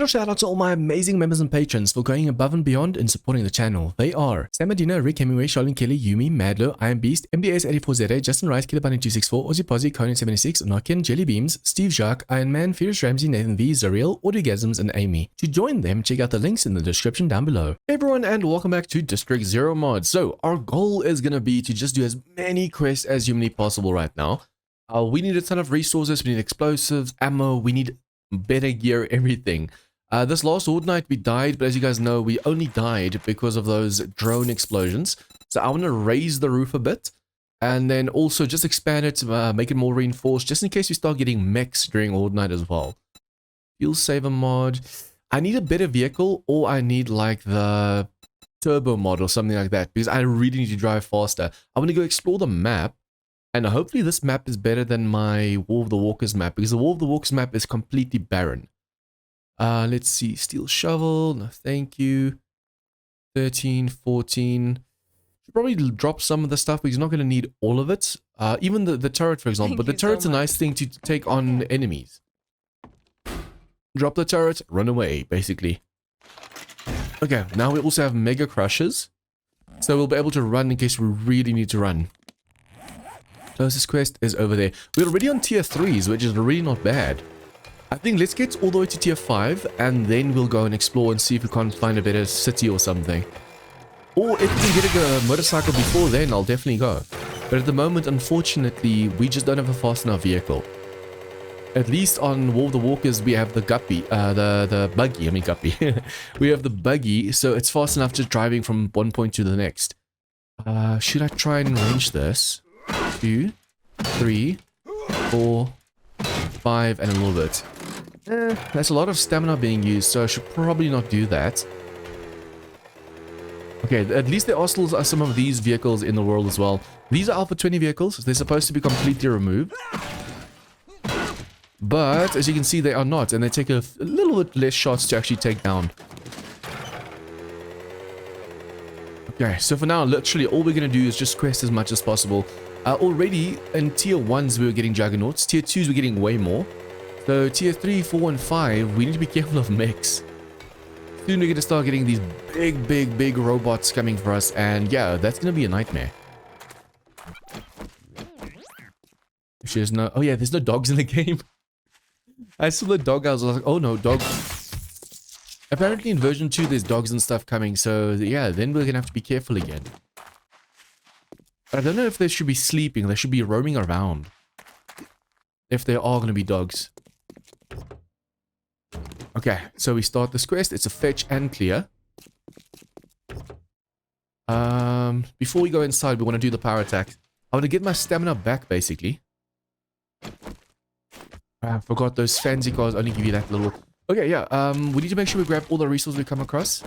Special shout out to all my amazing members and patrons for going above and beyond in supporting the channel. They are Sam Medina, Rick Hemingway, Charlene Kelly, Yumi, Madlo, I Am Beast, MDS84ZA, Justin Rice, Killer Bunny 264, Ozzy Pozzy, Conan76, Nokian, Jelly Beams, Steve Jacques, Iron Man, Fierce Ramsey, Nathan V, Zariel, Audiogasms, and Amy. To join them, check out the links in the description down below. Hey everyone, and welcome back to DistrictZ mod. So our goal is gonna be to just do as many quests as humanly possible right now. We need a ton of resources, we need explosives, ammo, we need better gear, everything. This last Horde night we died, but as you guys know, we only died because of those drone explosions. So I want to raise the roof a bit, and then also just expand it, make it more reinforced, just in case we start getting mechs during Horde night as well. Fuel saver mod. I need a better vehicle, or I need like the turbo mod or something like that, because I really need to drive faster. I want to go explore the map. And hopefully this map is better than my War of the Walkers map, because the War of the Walkers map is completely barren. Let's see. Steel shovel. No, thank you. 13, 14. Should probably drop some of the stuff, but he's not going to need all of it. Even the turret, for example. But the turret's a nice thing to take on enemies. Drop the turret, run away, basically. Okay, now we also have Mega Crushers. So we'll be able to run in case we really need to run. Closest quest is over there. We're already on tier 3s, which is really not bad. I think let's get all the way to tier 5, and then we'll go and explore and see if we can't find a better city or something. Or if we can get a motorcycle before then, I'll definitely go. But at the moment, unfortunately, we just don't have a fast enough vehicle. At least on War of the Walkers, we have the guppy, the buggy, I mean guppy. We have the buggy, so it's fast enough just driving from one point to the next. Should I try and range this? 2, 3, 4, 5, and a little bit. That's a lot of stamina being used, so I should probably not do that. Okay, at least there are still some of these vehicles in the world as well. These are Alpha 20 vehicles. They're supposed to be completely removed. But, as you can see, they are not, and they take a little bit less shots to actually take down. Okay, so for now, literally, all we're going to do is just quest as much as possible. Already, in tier 1s, we were getting juggernauts. Tier 2s, we're getting way more. So, tier 3, 4, and 5, we need to be careful of mechs. Soon we're going to start getting these big robots coming for us. And yeah, that's going to be a nightmare. There's no... Oh yeah, there's no dogs in the game. I saw the dog, I was like, oh no, dog. Apparently in version 2, there's dogs and stuff coming. So yeah, then we're going to have to be careful again. I don't know if they should be sleeping. They should be roaming around. If there are going to be dogs. Okay, so we start this quest. It's a fetch and clear. Before we go inside, we want to do the power attack. I want to get my stamina back, basically. I forgot those fancy cars only give you that little... Okay, yeah, we need to make sure we grab all the resources we come across.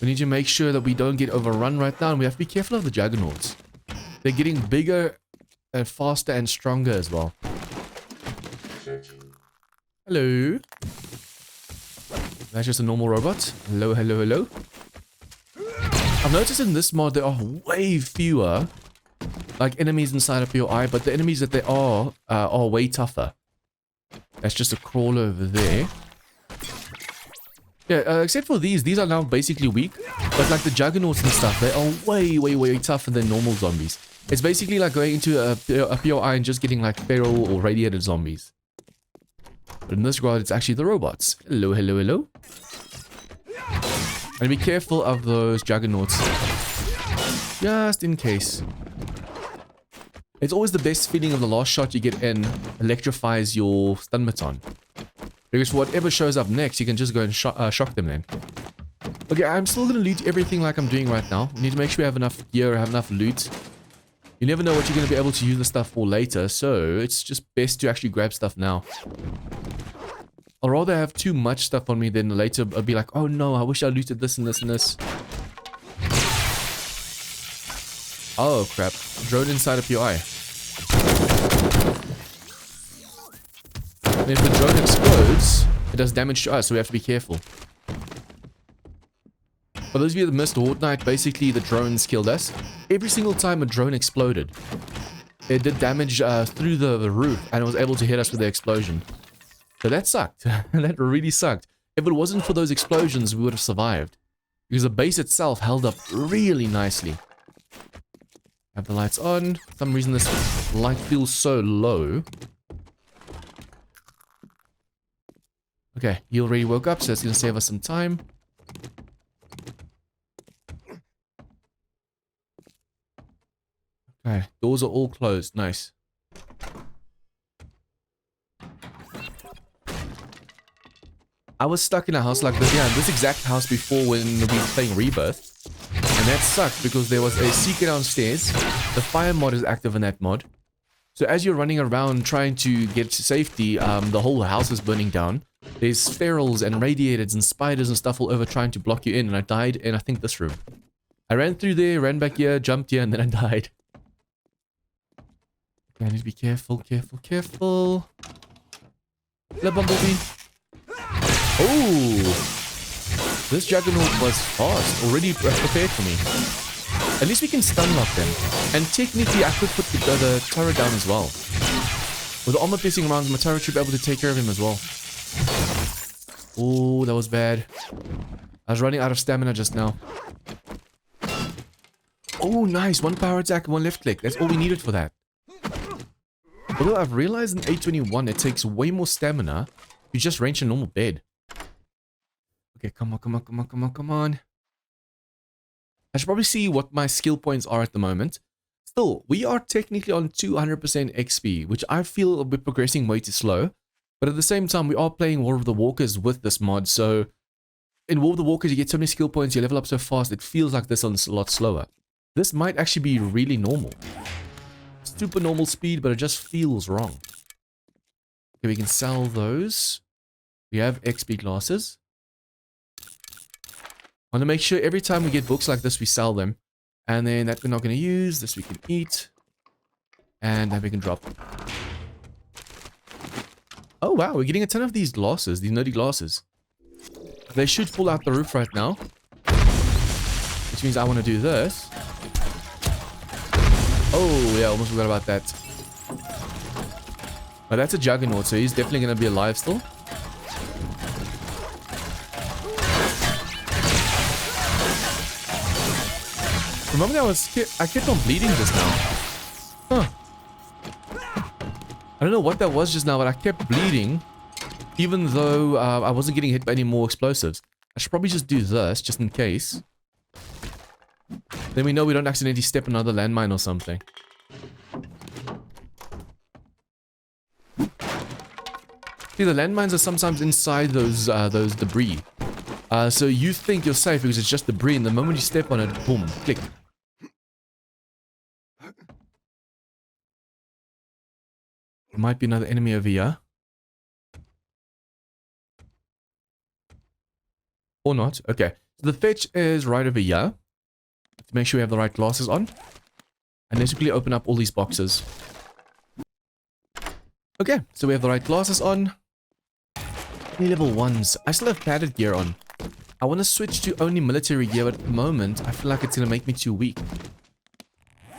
We need to make sure that we don't get overrun right now, and we have to be careful of the juggernauts. They're getting bigger and faster and stronger as well. Hello. That's just a normal robot. Hello, hello, hello. I've noticed in this mod there are way fewer like enemies inside of your eye, but the enemies that there are way tougher. That's just a crawler over there. Yeah, except for these are now basically weak. But like the juggernauts and stuff, they are way tougher than normal zombies. It's basically like going into a POI and just getting like feral or radiated zombies. But in this regard, it's actually the robots. Hello, hello, hello. And be careful of those juggernauts. Just in case. It's always the best feeling of the last shot you get in electrifies your stun baton. Because for whatever shows up next, you can just go and shock them then. Okay, I'm still going to loot everything like I'm doing right now. We need to make sure we have enough gear, have enough loot. You never know what you're going to be able to use the stuff for later, so it's just best to actually grab stuff now. I'd rather have too much stuff on me than later I'll be like, oh no, I wish I looted this and this and this. Oh crap, drone inside of your eye. And if the drone explodes, it does damage to us, so we have to be careful. For those of you that missed Horde Night, basically the drones killed us. Every single time a drone exploded, it did damage through the roof, and it was able to hit us with the explosion. So that sucked. That really sucked. If it wasn't for those explosions, we would have survived. Because the base itself held up really nicely. Have the lights on. For some reason this light feels so low. Okay, he already woke up, so it's going to save us some time. Okay, doors are all closed. Nice. I was stuck in a house like this. Yeah, this exact house before when we were playing Rebirth. And that sucked because there was a secret downstairs. The fire mod is active in that mod. So as you're running around trying to get to safety, the whole house is burning down. There's ferals and radiators and spiders and stuff all over trying to block you in. And I died in, I think, this room. I ran through there, ran back here, jumped here, and then I died. Okay, I need to be careful, careful, careful. Hello, Bumblebee. Oh! This Juggernaut was fast, already prepared for me. At least we can stun lock them. And technically, I could put the turret down as well. With the armor piercing rounds, my turret should be able to take care of him as well. Oh, that was bad. I was running out of stamina just now. Oh, nice. One power attack and one left click. That's all we needed for that. Although I've realized in 821 it takes way more stamina to just range a normal bed. Okay, come on, come on, come on, come on, come on. I should probably see what my skill points are at the moment. Still, we are technically on 200% XP, which I feel will be progressing way too slow. But at the same time, we are playing War of the Walkers with this mod, so in War of the Walkers, you get so many skill points, you level up so fast, it feels like this one's a lot slower. This might actually be really normal. Super normal speed, but it just feels wrong. Okay, we can sell those. We have XP glasses. I want to make sure every time we get books like this, we sell them. And then that we're not going to use. This we can eat. And then we can drop. Oh, wow. We're getting a ton of these glasses. These nerdy glasses. They should fall out the roof right now. Which means I want to do this. Oh, yeah. Almost forgot about that. But that's a Juggernaut, so he's definitely going to be alive still. The moment I kept on bleeding just now. Huh. I don't know what that was just now, but I kept bleeding. Even though I wasn't getting hit by any more explosives. I should probably just do this, just in case. Then we know we don't accidentally step another landmine or something. See, the landmines are sometimes inside those debris. So you think you're safe because it's just debris, and the moment you step on it, boom, click. There might be another enemy over here. Or not. Okay. So the fetch is right over here. To make sure we have the right glasses on. And let's quickly open up all these boxes. Okay. So we have the right glasses on. Only level 1s. I still have padded gear on. I want to switch to only military gear, but at the moment, I feel like it's going to make me too weak.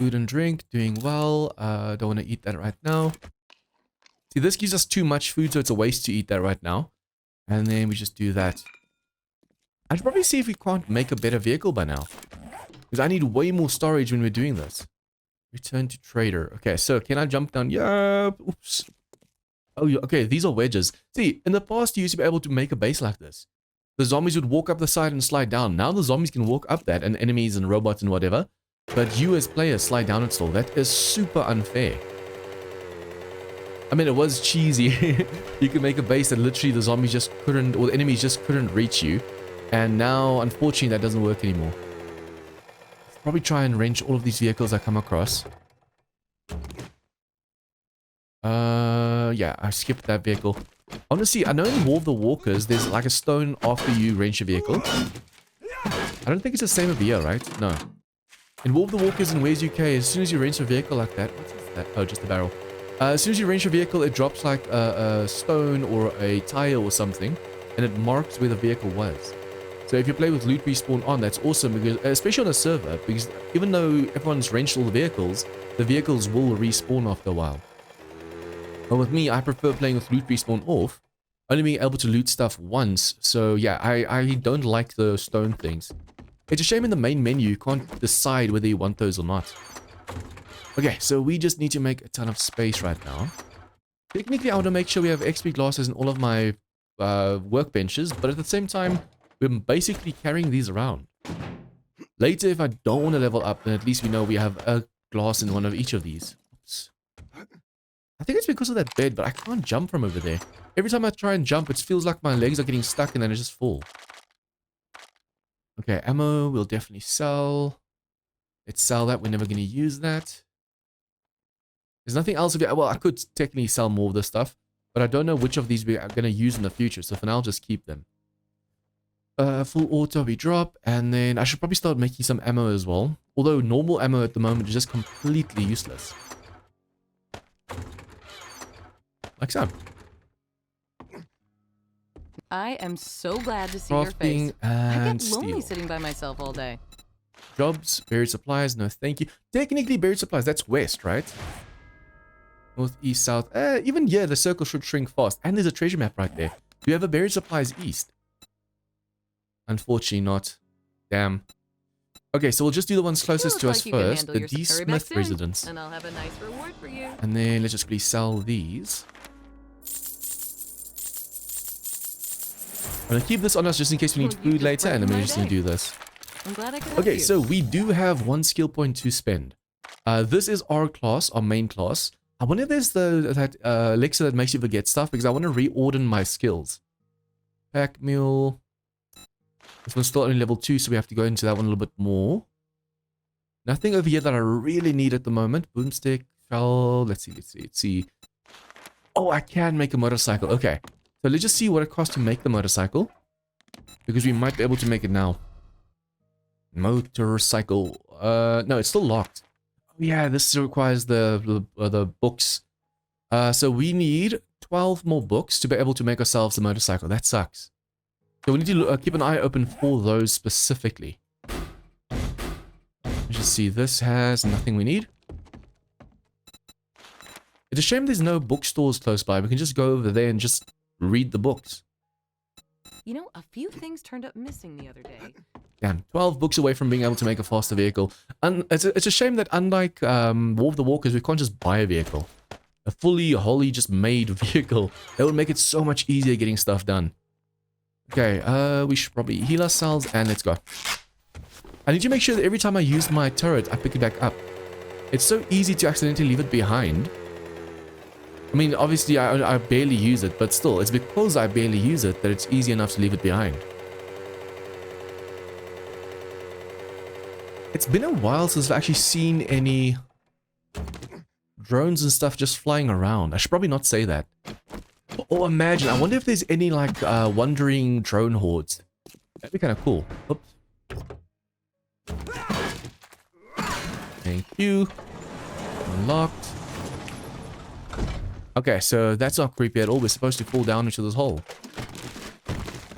Food and drink. Doing well. Don't want to eat that right now. See, this gives us too much food, so it's a waste to eat that right now. And then we just do that. I should probably see if we can't make a better vehicle by now. Because I need way more storage when we're doing this. Return to trader. Okay, so can I jump down? Yeah. Oops. Oh, okay, these are wedges. See, in the past, you used to be able to make a base like this. The zombies would walk up the side and slide down. Now the zombies can walk up that, and enemies and robots and whatever. But you as players slide down it still. That is super unfair. I mean, it was cheesy. You could make a base that literally the zombies just couldn't, or the enemies just couldn't reach you. And now, unfortunately, that doesn't work anymore. I'll probably try and wrench all of these vehicles I come across. Yeah, I skipped that vehicle. Honestly, I know in War of the Walkers, there's like a stone after you wrench a vehicle. I don't think it's the same over here, right? No. In War of the Walkers in Ways UK, as soon as you wrench a vehicle like that... What's that? Oh, just a barrel. As soon as you wrench a vehicle, it drops like a stone or a tire or something. And it marks where the vehicle was. So if you play with loot respawn on, that's awesome, because especially on a server, because even though everyone's wrenched all the vehicles will respawn after a while. But with me, I prefer playing with loot respawn off, only being able to loot stuff once. So yeah, I don't like the stone things. It's a shame in the main menu you can't decide whether you want those or not. Okay, so we just need to make a ton of space right now. Technically, I want to make sure we have XP glasses in all of my workbenches, but at the same time, we're basically carrying these around. Later, if I don't want to level up, then at least we know we have a glass in one of each of these. Oops. I think it's because of that bed, but I can't jump from over there. Every time I try and jump, it feels like my legs are getting stuck and then I just fall. Okay, ammo we'll definitely sell. Let's sell that. We're never going to use that. There's nothing else. Well, I could technically sell more of this stuff, but I don't know which of these we are going to use in the future. So for now, I'll just keep them. Full auto we drop, and then I should probably start making some ammo as well. Although normal ammo at the moment is just completely useless. Like so. I am so glad to see your face. I get lonely sitting by myself all day. Jobs, buried supplies, no thank you. Technically buried supplies, that's west, right? North, east, south. Even yeah, the circle should shrink fast. And there's a treasure map right there. Do you have a buried supplies east? Unfortunately not. Damn. Okay, so we'll just do the ones closest to us first. The D. Smith residence. And I'll have a nice reward for you. And then let's just quickly sell these. I'm going to keep this on us just in case we need food later, and then we're just going to do this. I'm glad I could help you. Okay, so we do have 1 skill point to spend. This is our class, our main class. I wonder if there's that elixir that makes you forget stuff, because I want to reorder my skills. Pack mule. This one's still only level 2, so we have to go into that one a little bit more. Nothing over here that I really need at the moment. Boomstick, shell. Let's see. Oh, I can make a motorcycle. Okay. So let's just see what it costs to make the motorcycle. Because we might be able to make it now. Motorcycle. No, it's still locked. Oh, yeah, this requires the books. So we need 12 more books to be able to make ourselves a motorcycle. That sucks. So we need to keep an eye open for those specifically. Let's just see. This has nothing we need. It's a shame there's no bookstores close by. We can just go over there and just read the books. You know, a few things turned up missing the other day. Damn, 12 books away from being able to make a faster vehicle. And it's a shame that unlike War of the Walkers, we can't just buy a vehicle. A fully, wholly just made vehicle. That would make it so much easier getting stuff done. Okay, we should probably heal ourselves and let's go. I need to make sure that every time I use my turret, I pick it back up. It's so easy to accidentally leave it behind. I mean, obviously, I barely use it, but still, it's because I barely use it that it's easy enough to leave it behind. It's been a while since I've actually seen any drones and stuff just flying around. I should probably not say that. Or imagine, I wonder if there's any, like, wandering drone hordes. That'd be kind of cool. Oops. Thank you. Unlocked. Okay, so that's not creepy at all. We're supposed to fall down into this hole.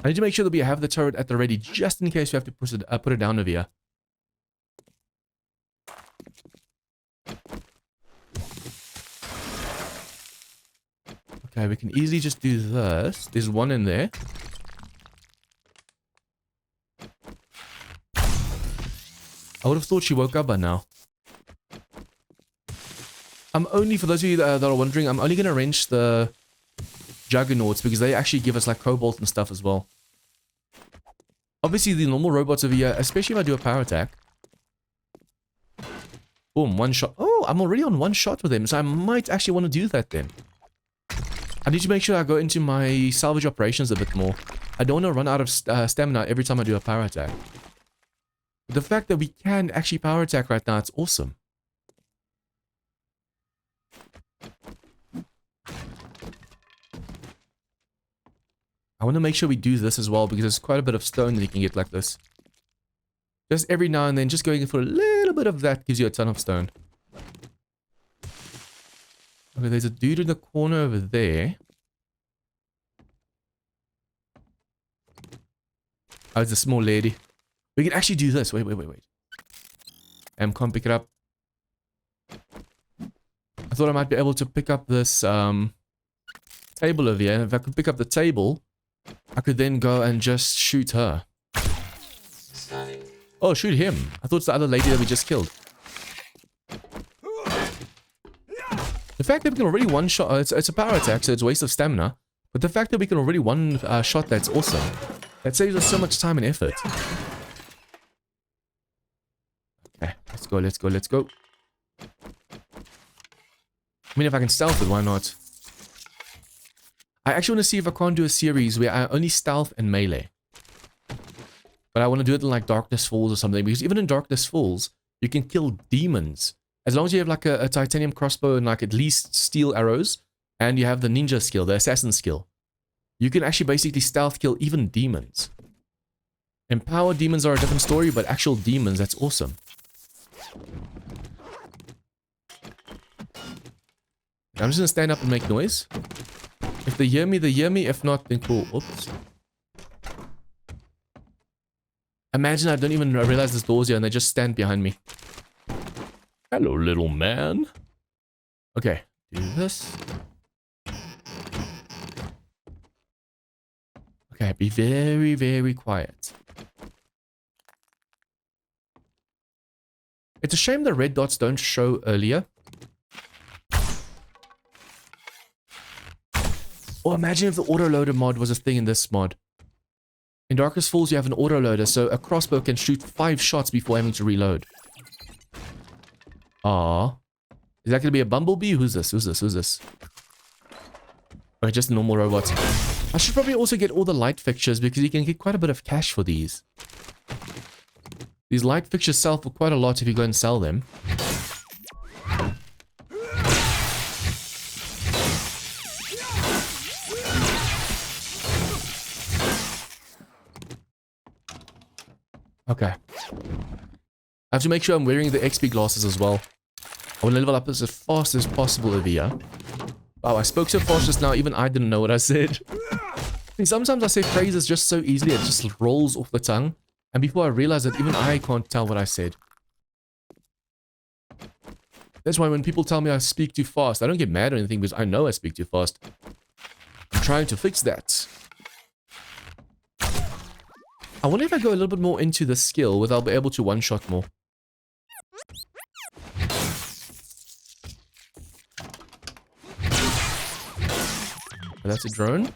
I need to make sure that we have the turret at the ready, just in case we have to put it down over here. Okay, we can easily just do this. There's one in there. I would have thought she woke up by now. I'm only, for those of you that are wondering, I'm only going to wrench the juggernauts because they actually give us like cobalt and stuff as well. Obviously, the normal robots over here, especially if I do a power attack. Boom, one shot. Oh, I'm already on one shot with him, so I might actually want to do that then. I need to make sure I go into my salvage operations a bit more. I don't want to run out of stamina every time I do a power attack. But the fact that we can actually power attack right now, it's awesome. I want to make sure we do this as well because there's quite a bit of stone that you can get like this. Just every now and then, just going for a little bit of that gives you a ton of stone. Okay, there's a dude in the corner over there. Oh, it's a small lady. We can actually do this. Wait. Can't pick it up. I thought I might be able to pick up this, table over here, and if I could pick up the table, I could then go and just shoot her. Oh, shoot him. I thought it's the other lady that we just killed. The fact that we can already one-shot... it's a power attack, so it's a waste of stamina. But the fact that we can already one-shot, that's awesome. That saves us so much time and effort. Okay, let's go, let's go, let's go. I mean, if I can stealth it, why not? I actually want to see if I can't do a series where I only stealth and melee. But I want to do it in like Darkness Falls or something, because even in Darkness Falls, you can kill demons. As long as you have like a titanium crossbow and like at least steel arrows, and you have the ninja skill, the assassin skill, you can actually basically stealth kill even demons. Empowered demons are a different story, but actual demons, that's awesome. I'm just gonna stand up and make noise. If they hear me, they hear me. If not, then cool. Oops. Imagine I don't even realize there's doors here and they just stand behind me. Hello, little man. Okay, do this. Okay, be very, very quiet. It's a shame the red dots don't show earlier. Or imagine if the autoloader mod was a thing in this mod. In Darkest Falls, you have an autoloader, so a crossbow can shoot 5 shots before having to reload. Aww. Is that going to be a bumblebee? Who's this? Who's this? Who's this? Okay, just a normal robot. I should probably also get all the light fixtures because you can get quite a bit of cash for these. These light fixtures sell for quite a lot if you go and sell them. Okay. I have to make sure I'm wearing the XP glasses as well. I want to level up as fast as possible over here. Wow, I spoke so fast just now, even I didn't know what I said. See, sometimes I say phrases just so easily, it just rolls off the tongue. And before I realize it, even I can't tell what I said. That's why when people tell me I speak too fast, I don't get mad or anything because I know I speak too fast. I'm trying to fix that. I wonder if I go a little bit more into the skill, whether I'll be able to one-shot more. That's a drone.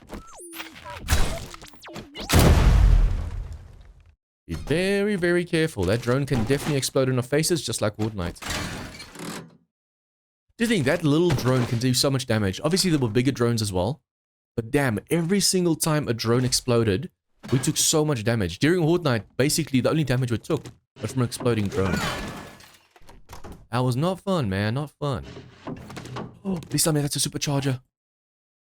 Be very, very careful. That drone can definitely explode in our faces, just like Horde Knight. Do you think that little drone can do so much damage? Obviously, there were bigger drones as well. But damn, every single time a drone exploded, we took so much damage. During Horde Night, basically the only damage we took was from an exploding drone. That was not fun, man. Not fun. Oh, please tell me that's a supercharger.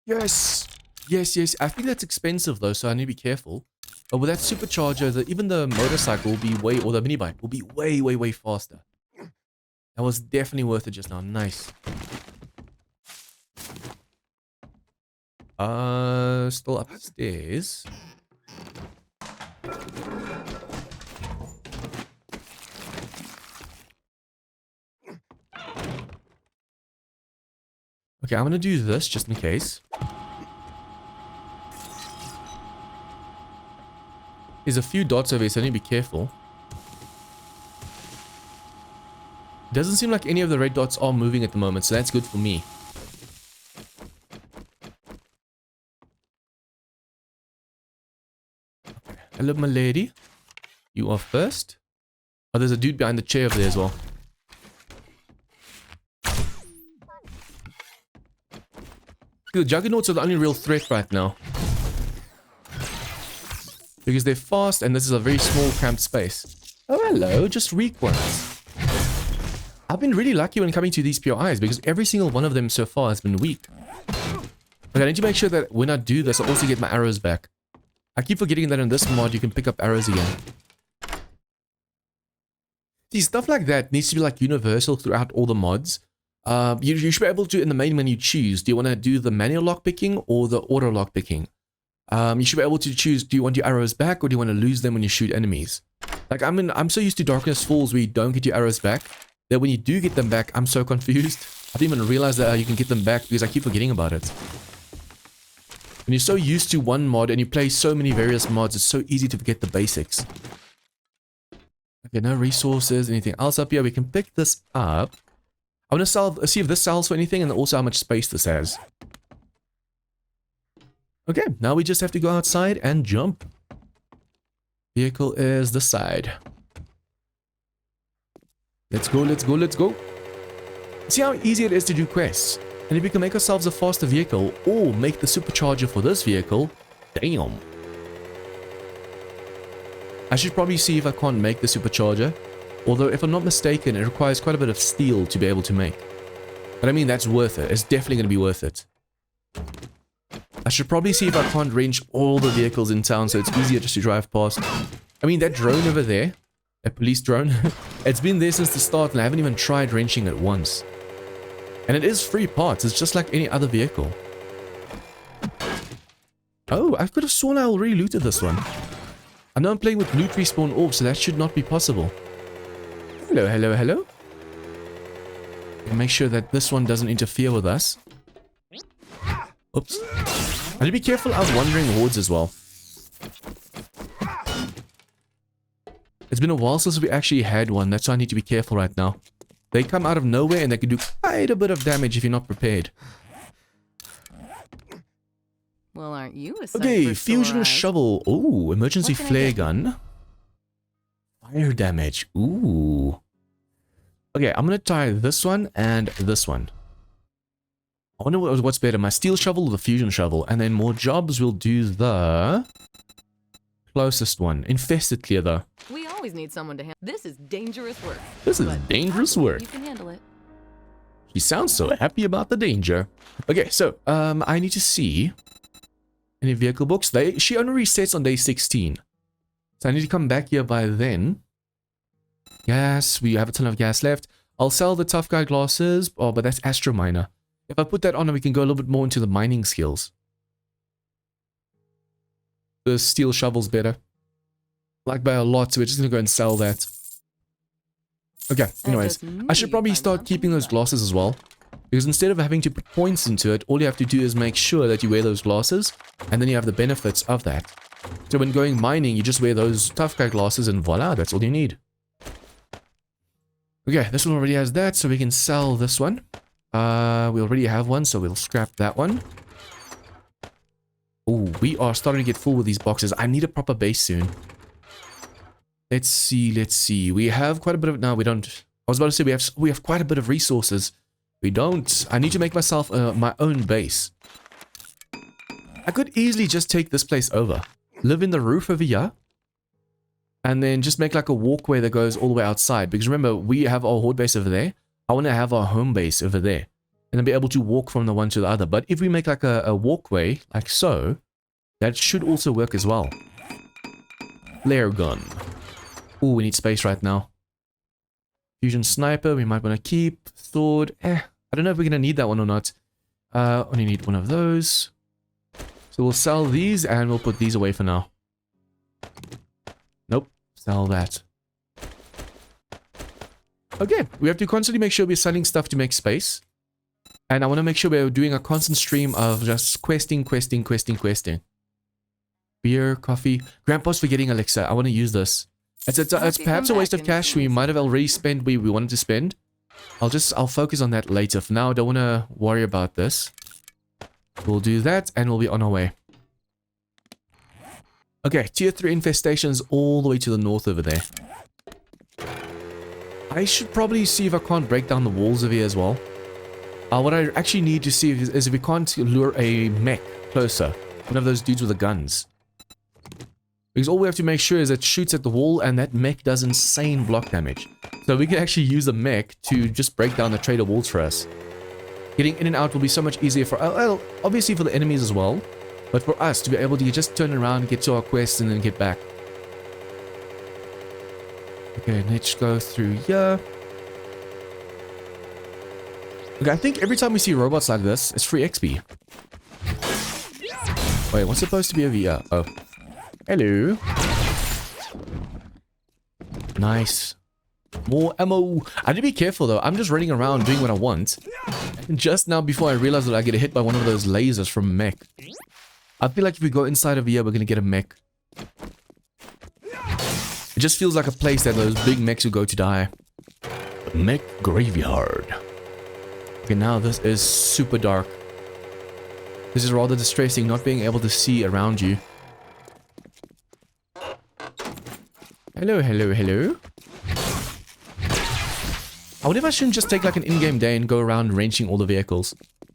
Yes! Yes, yes. I think that's expensive though, so I need to be careful. But with that supercharger, even the motorcycle will be way, or the mini bike will be way, way, way faster. That was definitely worth it just now. Nice. Still upstairs. Okay, I'm gonna do this just in case. There's a few dots over here, so I need to be careful. It doesn't seem like any of the red dots are moving at the moment, so that's good for me. Okay. Hello, my lady. You are first. Oh, there's a dude behind the chair over there as well. The Juggernauts are the only real threat right now. Because they're fast and this is a very small cramped space. Oh, hello, just weak ones. I've been really lucky when coming to these POIs because every single one of them so far has been weak. Okay, I need to make sure that when I do this, I also get my arrows back. I keep forgetting that in this mod, you can pick up arrows again. See, stuff like that needs to be like universal throughout all the mods. You should be able to, in the main menu, choose. Do you want to do the manual lockpicking or the auto lockpicking? You should be able to choose, do you want your arrows back or do you want to lose them when you shoot enemies? Like, I'm so used to Darkness Falls where you don't get your arrows back, that when you do get them back, I'm so confused. I didn't even realize that you can get them back because I keep forgetting about it. When you're so used to one mod and you play so many various mods, it's so easy to forget the basics. Okay, no resources, anything else up here. We can pick this up. I want to see if this sells for anything and also how much space this has. Okay, now we just have to go outside and jump. Vehicle is this side. Let's go, let's go, let's go. See how easy it is to do quests. And if we can make ourselves a faster vehicle or make the supercharger for this vehicle, damn. I should probably see if I can't make the supercharger. Although if I'm not mistaken, it requires quite a bit of steel to be able to make. But I mean, that's worth it. It's definitely going to be worth it. I should probably see if I can't wrench all the vehicles in town so it's easier just to drive past. I mean, that drone over there, a police drone, it's been there since the start and I haven't even tried wrenching it once. And it is free parts, it's just like any other vehicle. Oh, I could have sworn I already looted this one. I know I'm playing with loot respawn orbs, so that should not be possible. Hello, hello, hello. And make sure that this one doesn't interfere with us. Oops. I need to be careful of wandering hordes as well. It's been a while since we actually had one, that's why I need to be careful right now. They come out of nowhere and they can do quite a bit of damage if you're not prepared. Well, aren't you a sight Okay, for fusion sore eyes? shovel. Ooh, emergency flare gun. Fire damage. Ooh. Okay, I'm gonna try this one and this one. I wonder what's better, my steel shovel or the fusion shovel. And then more jobs, we'll do the closest one. Infested clear though. We always need someone to handle. This is dangerous work. This is But dangerous I believe work. You can handle it. She sounds so happy about the danger. Okay, so I need to see any vehicle books. She only resets on day 16. So I need to come back here by then. Gas, we have a ton of gas left. I'll sell the tough guy glasses. Oh, but that's Astro Miner. If I put that on, we can go a little bit more into the mining skills. The steel shovel's better. Like by a lot, so we're just gonna go and sell that. Okay, anyways, I should probably start keeping those glasses as well. Because instead of having to put points into it, all you have to do is make sure that you wear those glasses, and then you have the benefits of that. So when going mining, you just wear those tough guy glasses and voila, that's all you need. Okay, this one already has that, so we can sell this one. We already have one, so we'll scrap that one. Oh, we are starting to get full with these boxes. I need a proper base soon. Let's see, let's see. We have quite a bit of... No, we don't. I was about to say we have quite a bit of resources. We don't. I need to make myself my own base. I could easily just take this place over. Live in the roof over here. And then just make like a walkway that goes all the way outside. Because remember, we have our horde base over there. I want to have our home base over there. And then be able to walk from the one to the other. But if we make like a walkway, like so, that should also work as well. Flare gun. Ooh, we need space right now. Fusion sniper, we might want to keep. Sword, I don't know if we're going to need that one or not. Only need one of those. So we'll sell these and we'll put these away for now. Nope, sell that. Okay, we have to constantly make sure we're selling stuff to make space. And I want to make sure we're doing a constant stream of just questing. Beer, coffee. Grandpa's forgetting elixir. I want to use this. It's perhaps a waste of cash. We might have already spent we wanted to spend. I'll focus on that later. For now, I don't want to worry about this. We'll do that and we'll be on our way. Okay, tier 3 infestations all the way to the north over there. I should probably see if I can't break down the walls over here as well. What I actually need to see is if we can't lure a mech closer. One of those dudes with the guns. Because all we have to make sure is it shoots at the wall and that mech does insane block damage. So we can actually use a mech to just break down the trader walls for us. Getting in and out will be so much easier for, well, obviously for the enemies as well. But for us to be able to just turn around, get to our quest and then get back. Okay, let's go through here. Okay, I think every time we see robots like this, it's free XP. Wait, what's supposed to be over here? Oh. Hello. Nice. More ammo. I need to be careful though. I'm just running around doing what I want. And just now before I realized that I get hit by one of those lasers from mech. I feel like if we go inside of here, we're going to get a mech. It just feels like a place that those big mechs will go to die. Mech graveyard. Okay, now this is super dark. This is rather distressing, not being able to see around you. Hello, hello, hello. I wonder if I shouldn't just take like an in-game day and go around wrenching all the vehicles.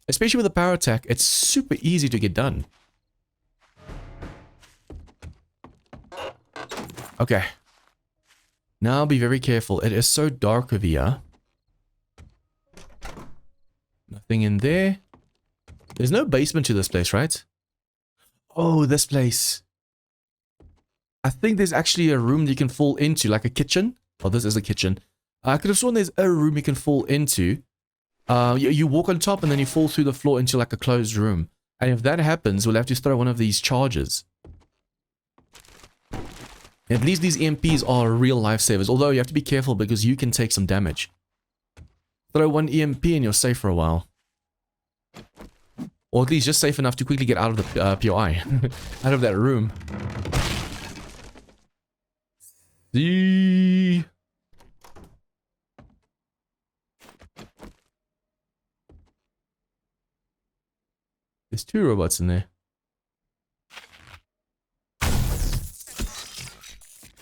Especially with a power attack, it's super easy to get done. Okay. Now be very careful. It is so dark over here. Nothing in there. There's no basement to this place, right? Oh, this place. I think there's actually a room that you can fall into, like a kitchen. Oh, this is a kitchen. I could have sworn there's a room you can fall into. You walk on top and then you fall through the floor into like a closed room. And if that happens, we'll have to throw one of these charges. At least these EMPs are real lifesavers, although you have to be careful because you can take some damage. Throw one EMP and you're safe for a while. Or at least just safe enough to quickly get out of the POI. Out of that room. See. There's 2 robots in there.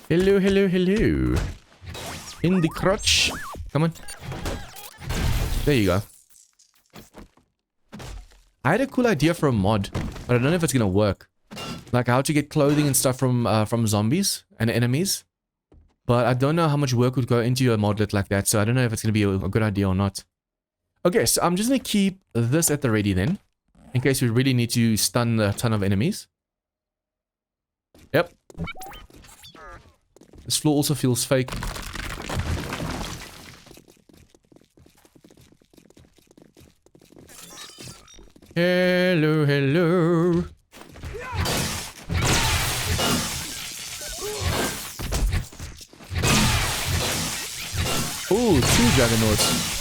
Hello, hello, hello. In the crotch. Come on. There you go. I had a cool idea for a mod, but I don't know if it's gonna work. Like how to get clothing and stuff from zombies and enemies. But I don't know how much work would go into a modlet like that, so I don't know if it's gonna be a good idea or not. Okay, so I'm just gonna keep this at the ready then, in case we really need to stun a ton of enemies. Yep. This floor also feels fake. Hello, hello. Oh, 2 Juggernauts.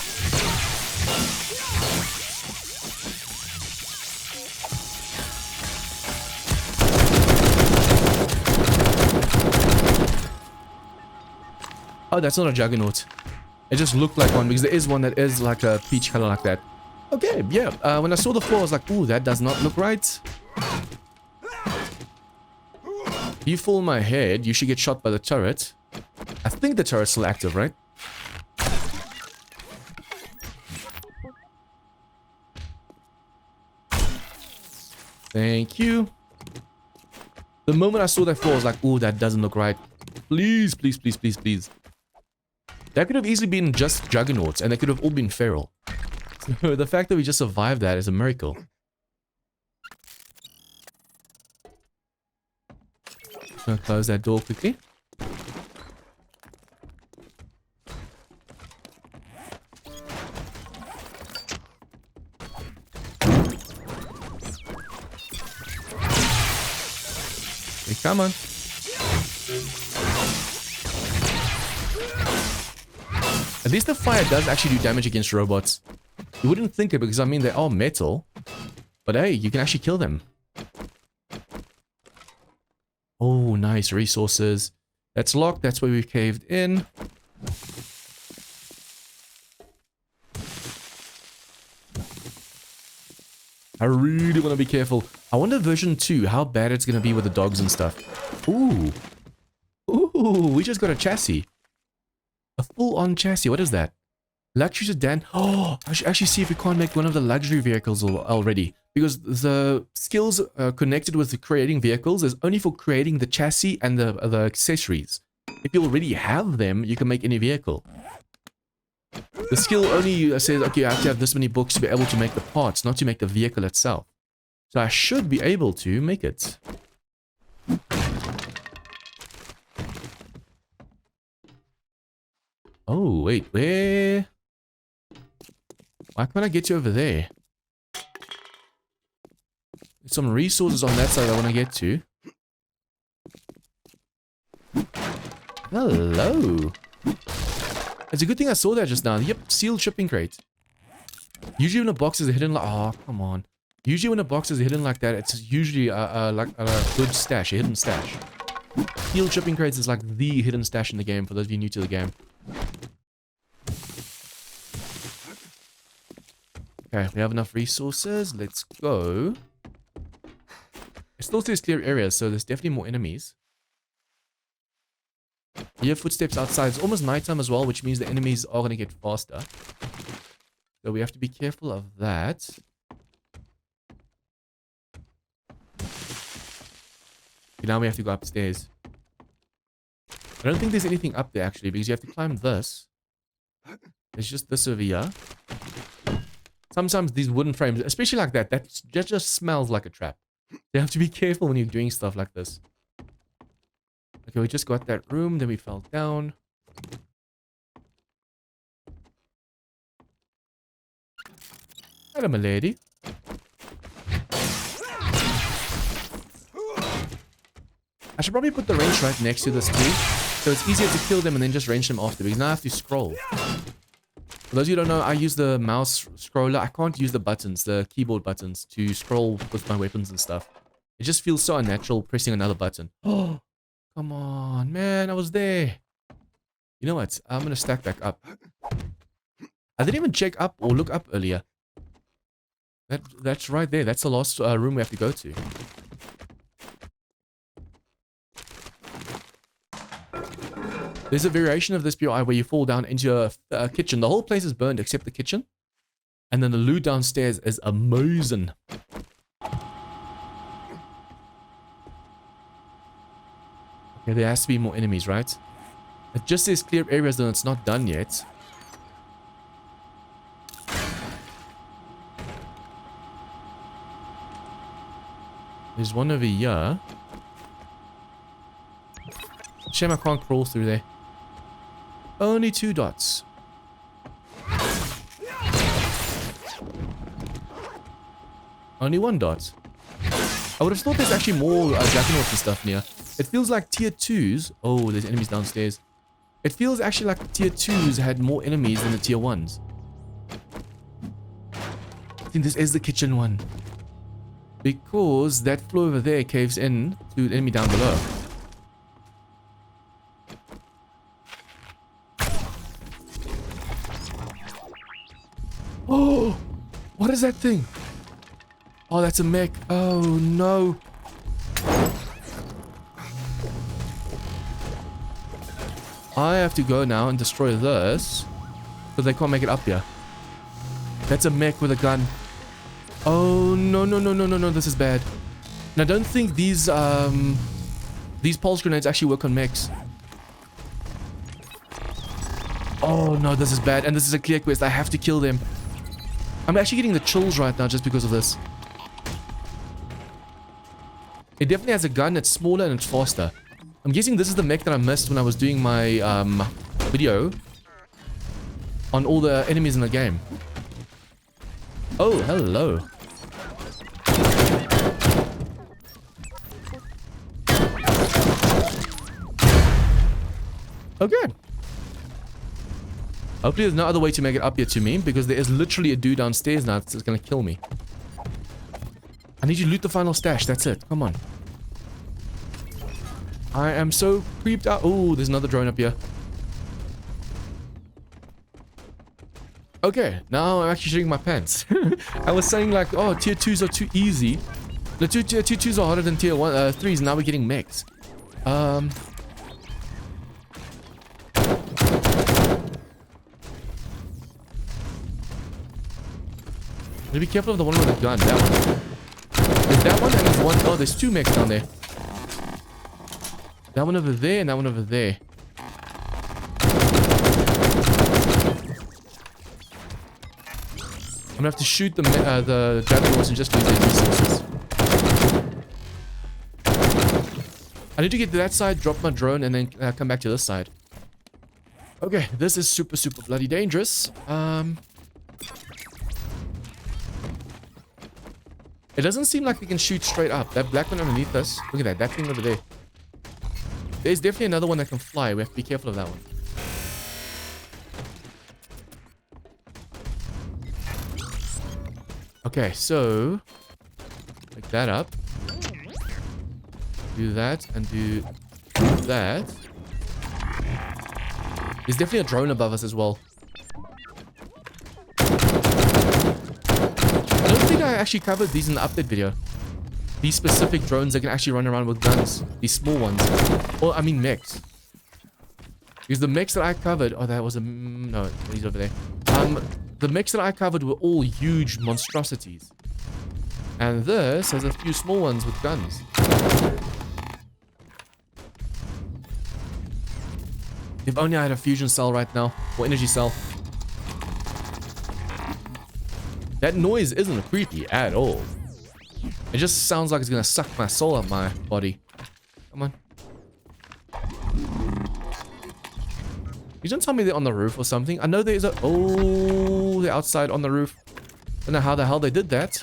Oh, that's not a Juggernaut. It just looked like one because there is one that is like a peach color like that. Okay, yeah. When I saw the floor, I was like, ooh, that does not look right. You fall my head, you should get shot by the turret. I think the turret's still active, right? Thank you. The moment I saw that floor, I was like, ooh, that doesn't look right. Please, please, please, please, please. That could have easily been just Juggernauts, and they could have all been feral. So the fact that we just survived that is a miracle. Gonna close that door quickly. Okay, come on. At least the fire does actually do damage against robots. You wouldn't think it because, I mean, they are metal. But hey, you can actually kill them. Oh, nice. Resources. That's locked. That's where we caved in. I really want to be careful. I wonder version 2, how bad it's going to be with the dogs and stuff. Ooh. Ooh, we just got a chassis. A full-on chassis. What is that? Luxury sedan. Oh, I should actually see if we can't make one of the luxury vehicles already. Because the skills connected with the creating vehicles is only for creating the chassis and the accessories. If you already have them, you can make any vehicle. The skill only says, okay, I have to have this many books to be able to make the parts, not to make the vehicle itself. So I should be able to make it. Oh, wait, where? Why can't I get you over there? There's some resources on that side I want to get to. Hello. It's a good thing I saw that just now. Yep, sealed shipping crate. Usually when a box is hidden, like, oh, come on. Usually when a box is hidden like that, it's usually like a good stash, a hidden stash. Steel shipping crates is like the hidden stash in the game for those of you new to the game. Okay, we have enough resources. Let's go. It still says clear areas, so there's definitely more enemies. You have footsteps outside. It's almost nighttime as well, which means the enemies are going to get faster. So we have to be careful of that. Now we have to go upstairs. I don't think there's anything up there actually, because you have to climb this. There's just this over here. Sometimes these wooden frames, especially like that, that just smells like a trap. You have to be careful when you're doing stuff like this. Okay, we just got that room, then we fell down. Hello, my lady. I should probably put the range right next to this too, so it's easier to kill them and then just range them after, because now I have to scroll. For those of you who don't know, I use the mouse scroller. I can't use the buttons, the keyboard buttons, to scroll with my weapons and stuff. It just feels so unnatural pressing another button. Oh, come on, man, I was there. You know what? I'm going to stack back up. I didn't even check up or look up earlier. That's right there. That's the last room we have to go to. There's a variation of this BOI where you fall down into a kitchen. The whole place is burned except the kitchen. And then the loot downstairs is amazing. Okay, there has to be more enemies, right? It just says clear areas, though it's not done yet. There's one over here. Shame I can't crawl through there. Only 2 dots. Only 1 dot. I would have thought there's actually more Jackanauts and stuff near. It feels like tier 2s. Oh, there's enemies downstairs. It feels actually like tier 2s had more enemies than the tier 1s. I think this is the kitchen one. Because that floor over there caves in to the enemy down below. Oh, what is that thing? Oh, that's a mech. Oh, no. I have to go now and destroy this. Because they can't make it up here. That's a mech with a gun. Oh, no, no, no, no, no, no. This is bad. And I don't think these pulse grenades actually work on mechs. Oh, no, this is bad. And this is a clear quest. I have to kill them. I'm actually getting the chills right now just because of this. It definitely has a gun. It's smaller and it's faster. I'm guessing this is the mech that I missed when I was doing my video on all the enemies in the game. Oh, hello. Okay. Hopefully there's no other way to make it up here to me, because there is literally a dude downstairs now that's going to kill me. I need you to loot the final stash. That's it. Come on. I am so creeped out. Oh, there's another drone up here. Okay, now I'm actually shitting my pants. I was saying like, oh, tier 2s are too easy. The tier 2s are harder than tier 3s, and now we're getting mechs. Be careful of the one with the gun. That one. There's that one and there's one. Oh, there's 2 mechs down there. That one over there and that one over there. I'm gonna have to shoot the Jackanauts and just use their resources. I need to get to that side, drop my drone, and then come back to this side. Okay, this is super, super bloody dangerous. It doesn't seem like we can shoot straight up. That black one underneath us. Look at that. That thing over there. There's definitely another one that can fly. We have to be careful of that one. Okay, so that up. Do that and do that. There's definitely a drone above us as well. I don't think I actually covered these in the update video. These specific drones that can actually run around with guns. These small ones. Well, I mean mechs. Because the mechs that I covered... Oh, that was a... No, he's over there. The mechs that I covered were all huge monstrosities. And this has a few small ones with guns. If only I had a fusion cell right now. Or energy cell. That noise isn't creepy at all. It just sounds like it's gonna suck my soul out my body. Come on. You don't tell me they're on the roof or something. I know there's a... Oh, they're outside on the roof. I don't know how the hell they did that.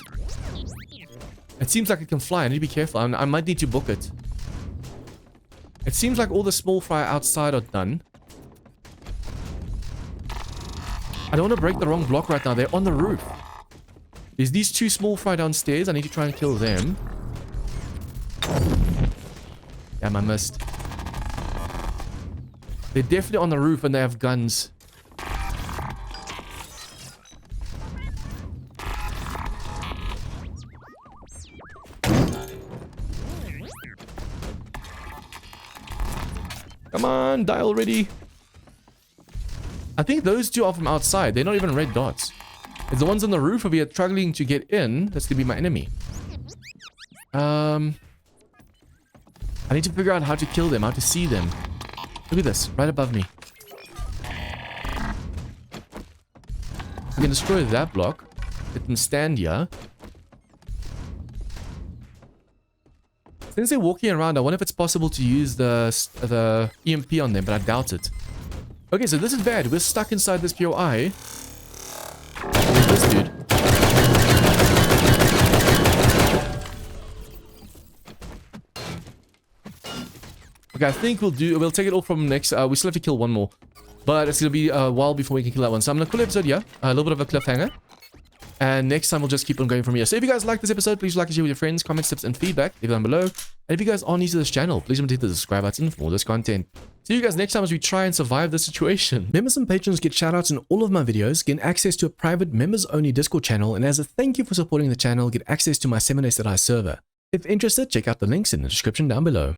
It seems like it can fly. I need to be careful. I might need to book it. It seems like all the small fry outside are done. I don't want to break the wrong block right now. They're on the roof. There's these two small fry downstairs. I need to try and kill them. Damn, I missed. They're definitely on the roof and they have guns. Come on, die already. I think those two are from outside. They're not even red dots. It's the ones on the roof who are struggling to get in. That's going to be my enemy. I need to figure out how to kill them, how to see them. Look at this, right above me. We can destroy that block. Let them stand here. Since they're walking around, I wonder if it's possible to use the EMP on them, but I doubt it. Okay, so this is bad. We're stuck inside this POI. Where's this dude? Okay, I think we'll take it all from next. We still have to kill one more. But it's going to be a while before we can kill that one. So I'm going to call the episode here. A little bit of a cliffhanger. And next time we'll just keep on going from here. So if you guys like this episode, please like and share with your friends, comments, tips, and feedback. Leave it down below. And if you guys are new to this channel, please remember to hit the subscribe button for more of this content. See you guys next time as we try and survive this situation. Members and patrons get shoutouts in all of my videos, gain access to a private members-only Discord channel, and as a thank you for supporting the channel, get access to my 7days server. If interested, check out the links in the description down below.